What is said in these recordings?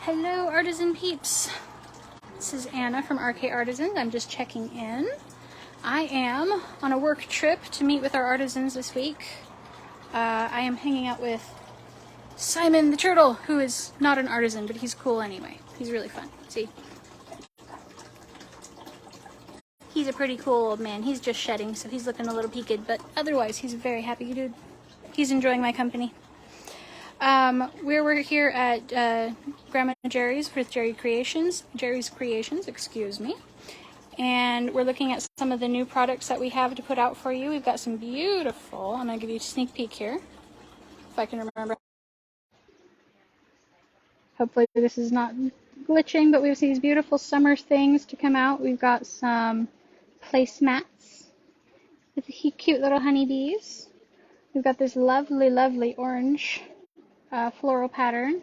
Hello, artisan peeps. This is Anna from RK Artisans. I'm just checking in. I am on a work trip to meet with our artisans this week. I am hanging out with Simon the Turtle, who is not an artisan, but he's cool anyway. He's really fun. See? He's a pretty cool old man. He's just shedding, so he's looking a little peaked, but otherwise he's a very happy dude. He's enjoying my company. We're here at Grandma Geri's with Geri's Creations, excuse me. And we're looking at some of the new products that we have to put out for you. We've got some beautiful, I'm going to give you a sneak peek here, if I can remember. Hopefully this is not glitching, but we have these beautiful summer things to come out. We've got some placemats with cute little honeybees. We've got this lovely, lovely orange floral pattern,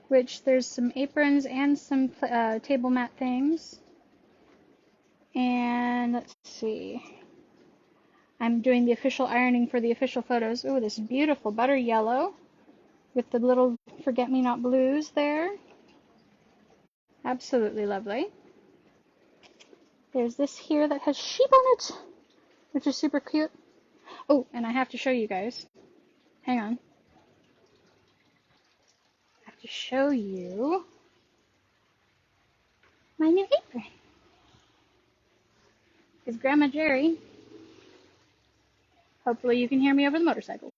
which there's some aprons and some table mat things. And let's see, I'm doing the official ironing for the official photos. Oh, this beautiful butter yellow with the little forget-me-not blues there. Absolutely lovely. There's this here that has sheep on it, which is super cute. Oh, and I have to show you guys. Hang on. I have to show you my new apron. Because Grandma Geri, hopefully you can hear me over the motorcycles.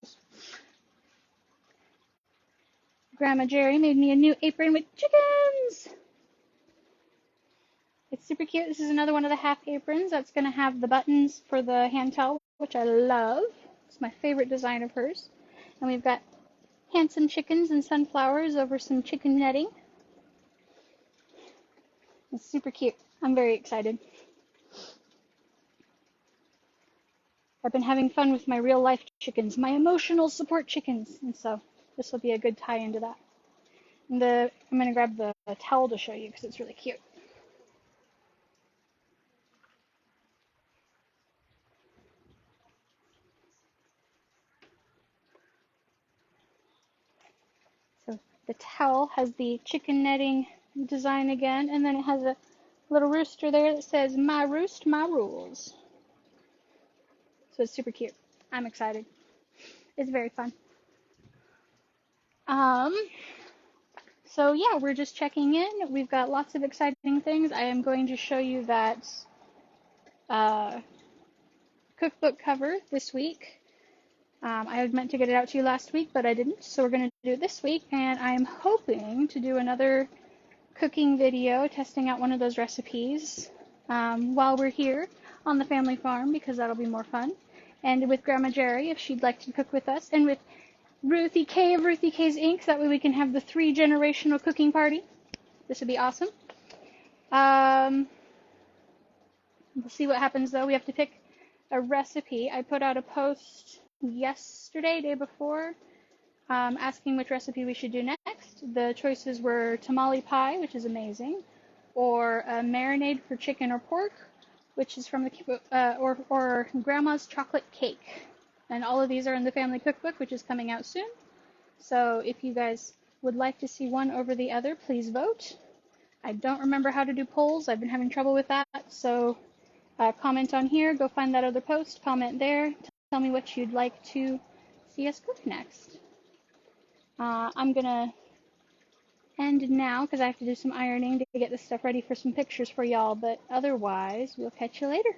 Grandma Geri made me a new apron with chickens. It's super cute. This is another one of the half aprons that's going to have the buttons for the hand towel, which I love. It's my favorite design of hers. And we've got handsome chickens and sunflowers over some chicken netting. It's super cute. I'm very excited. I've been having fun with my real life chickens, my emotional support chickens, and so this will be a good tie into that. And I'm going to grab the towel to show you because it's really cute. So the towel has the chicken netting design again, and then it has a little rooster there that says, "My roost, my rules." So it's super cute. I'm excited. It's very fun. So yeah, we're just checking in. We've got lots of exciting things. I am going to show you that cookbook cover this week. I had meant to get it out to you last week, but I didn't, so we're going to do it this week, and I'm hoping to do another cooking video testing out one of those recipes while we're here on the family farm, because that'll be more fun, and with Grandma Geri if she'd like to cook with us, and with Ruthie K of Ruthie K's Inc. That way we can have the 3-generational cooking party. This would be awesome. We'll see what happens though. We have to pick a recipe. I put out a post yesterday, day before, asking which recipe we should do next. The choices were tamale pie, which is amazing, or a marinade for chicken or pork, which is from the or Grandma's chocolate cake. And all of these are in the family cookbook, which is coming out soon. So if you guys would like to see one over the other, please vote. I don't remember how to do polls. I've been having trouble with that. So comment on here. Go find that other post. Comment there. Tell me what you'd like to see us cook next. I'm going to end now because I have to do some ironing to get this stuff ready for some pictures for y'all. But otherwise, we'll catch you later.